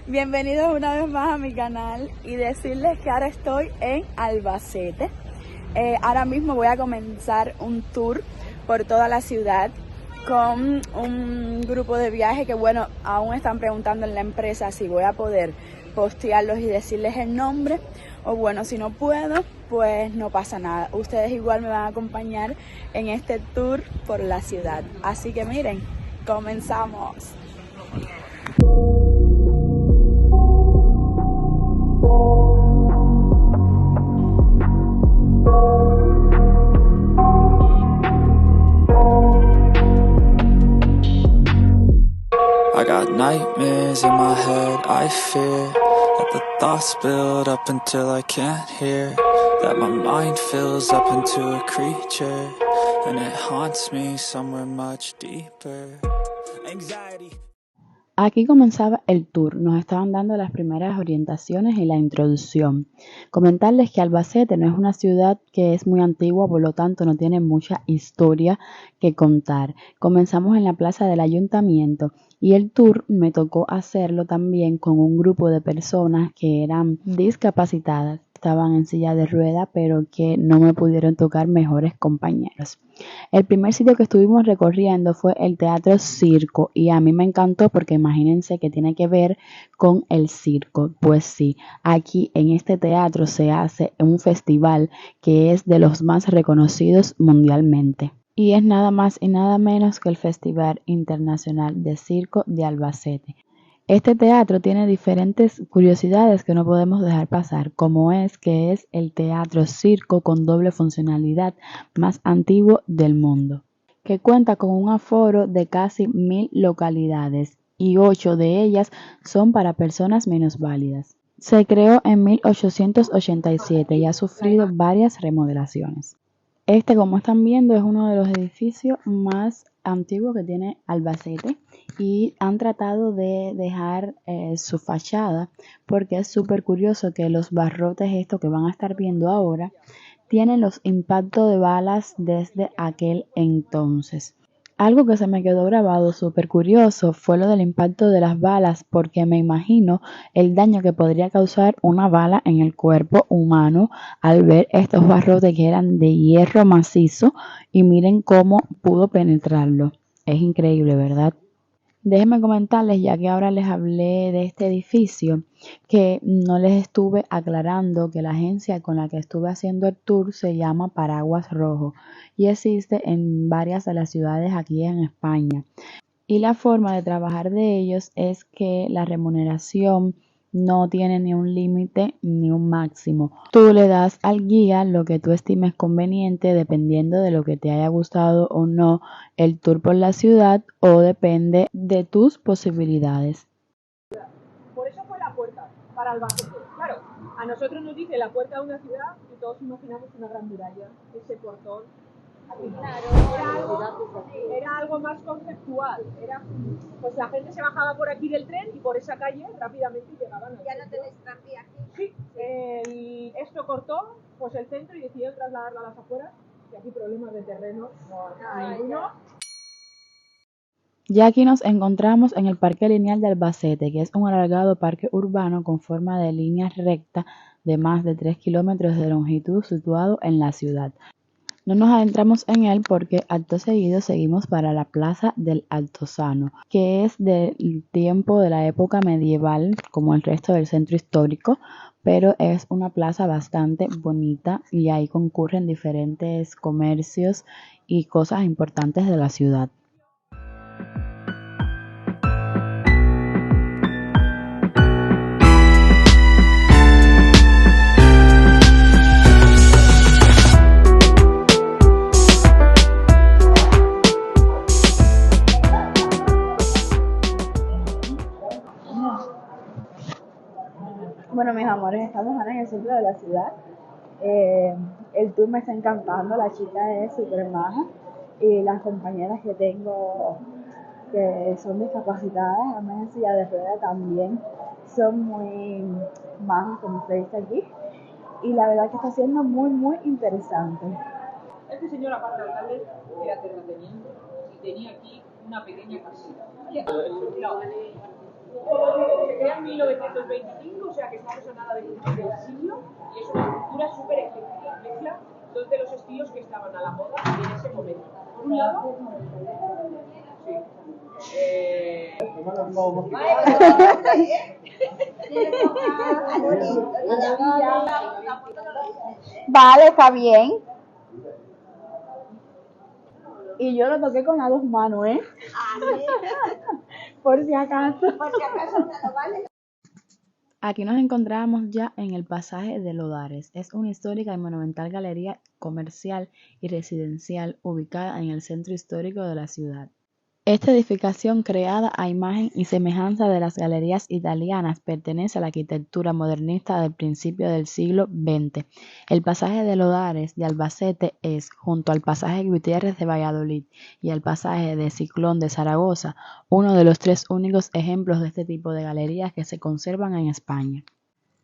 Bienvenidos una vez más a mi canal y decirles que ahora estoy en Albacete. Ahora mismo voy a comenzar un tour por toda la ciudad con un grupo de viaje que bueno, aún están preguntando en la empresa si voy a poder postearlos y decirles el nombre, o bueno, si no puedo, pues no pasa nada. Ustedes igual me van a acompañar en este tour por la ciudad. Así que miren, comenzamos. I got nightmares in my head, I fear that the thoughts build up until I can't hear, that my mind fills up into a creature, and it haunts me somewhere much deeper. Anxiety. Aquí comenzaba el tour, nos estaban dando las primeras orientaciones y la introducción. Comentarles que Albacete no es una ciudad que es muy antigua, por lo tanto no tiene mucha historia que contar. Comenzamos en la plaza del ayuntamiento y el tour me tocó hacerlo también con un grupo de personas que eran discapacitadas. Estaban en silla de rueda, pero que no me pudieron tocar mejores compañeros. El primer sitio que estuvimos recorriendo fue el Teatro Circo y a mí me encantó porque imagínense que tiene que ver con el circo. Pues sí, aquí en este teatro se hace un festival que es de los más reconocidos mundialmente. Y es nada más y nada menos que el Festival Internacional de Circo de Albacete. Este teatro tiene diferentes curiosidades que no podemos dejar pasar, como es que es el teatro circo con doble funcionalidad más antiguo del mundo, que cuenta con un aforo de casi 1000 localidades y 8 de ellas son para personas minusválidas. Se creó en 1887 y ha sufrido varias remodelaciones. Este, como están viendo, es uno de los edificios más antiguos que tiene Albacete y han tratado de dejar su fachada porque es súper curioso que los barrotes estos que van a estar viendo ahora tienen los impactos de balas desde aquel entonces. Algo que se me quedó grabado súper curioso fue lo del impacto de las balas, porque me imagino el daño que podría causar una bala en el cuerpo humano al ver estos barrotes que eran de hierro macizo y miren cómo pudo penetrarlo. Es increíble, ¿verdad? Déjenme comentarles, ya que ahora les hablé de este edificio, que no les estuve aclarando que la agencia con la que estuve haciendo el tour se llama Paraguas Rojo y existe en varias de las ciudades aquí en España. Y la forma de trabajar de ellos es que la remuneración no tiene ni un límite ni un máximo. Tú le das al guía lo que tú estimes conveniente dependiendo de lo que te haya gustado o no el tour por la ciudad o depende de tus posibilidades. Por eso fue la puerta, para Albacete. Claro, a nosotros nos dice la puerta de una ciudad y todos imaginamos una gran muralla, ese portón. Era algo más conceptual. Pues la gente se bajaba por aquí del tren y por esa calle rápidamente llegaban. ¿Ya no tenéis tranvía aquí? Sí, esto cortó pues el centro y decidieron trasladarlo a las afueras. Y aquí problemas de terreno no hay ninguno. Ya aquí nos encontramos en el Parque Lineal de Albacete, que es un alargado parque urbano con forma de línea recta de más de 3 kilómetros de longitud situado en la ciudad. No nos adentramos en él porque acto seguido seguimos para la Plaza del Altozano, que es del tiempo de la época medieval como el resto del centro histórico, pero es una plaza bastante bonita y ahí concurren diferentes comercios y cosas importantes de la ciudad. Bueno, mis amores, estamos ahora en el centro de la ciudad. El tour me está encantando, la chica es súper maja y las compañeras que tengo que son discapacitadas, además en silla de rueda también, son muy majas, como se dice aquí. Y la verdad que está siendo muy interesante. Este señor, aparte de alcalde, era terrateniente y tenía aquí una pequeña casita. Se crea en 1925, o sea que estamos a nada de cumplir el siglo, y es una estructura súper ecléctica. Mezcla dos de los estilos que estaban a la moda en ese momento. Por un lado, sí. Vale, está bien. Y yo lo toqué con las dos manos, ¿eh? Por si acaso. Por si acaso no lo vale. Aquí nos encontramos ya en el pasaje de Lodares. Es una histórica y monumental galería comercial y residencial ubicada en el centro histórico de la ciudad. Esta edificación, creada a imagen y semejanza de las galerías italianas, pertenece a la arquitectura modernista del principio del siglo XX. El pasaje de Lodares de Albacete es, junto al pasaje Gutiérrez de Valladolid y al pasaje de Ciclón de Zaragoza, uno de los 3 únicos ejemplos de este tipo de galerías que se conservan en España.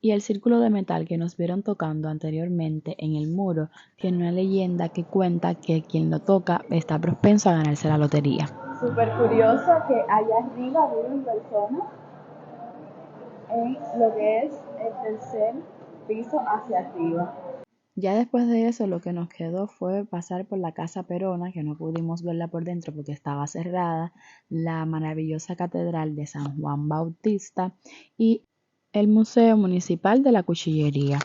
Y el círculo de metal que nos vieron tocando anteriormente en el muro tiene una leyenda que cuenta que quien lo toca está propenso a ganarse la lotería. Súper curioso que allá arriba viven personas en lo que es el tercer piso hacia arriba. Ya después de eso lo que nos quedó fue pasar por la Casa Perona, que no pudimos verla por dentro porque estaba cerrada, la maravillosa Catedral de San Juan Bautista y el Museo Municipal de la Cuchillería.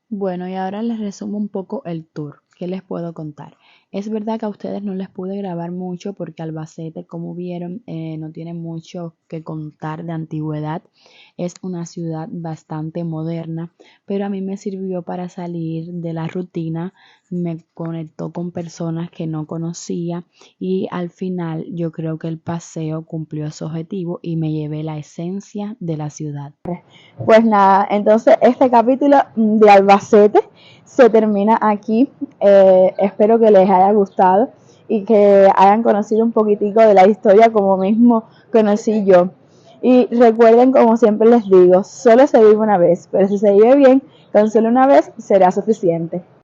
Bueno, y ahora les resumo un poco el tour. ¿Qué les puedo contar? Es verdad que a ustedes no les pude grabar mucho porque Albacete, como vieron, no tiene mucho que contar de antigüedad. Es una ciudad bastante moderna, pero a mí me sirvió para salir de la rutina, me conectó con personas que no conocía y al final yo creo que el paseo cumplió su objetivo y me llevé la esencia de la ciudad. Pues nada, entonces este capítulo de Albacete se termina aquí. Espero que les haya gustado y que hayan conocido un poquitico de la historia como mismo conocí yo. Y recuerden, como siempre les digo, solo se vive una vez, pero si se vive bien, con solo una vez será suficiente.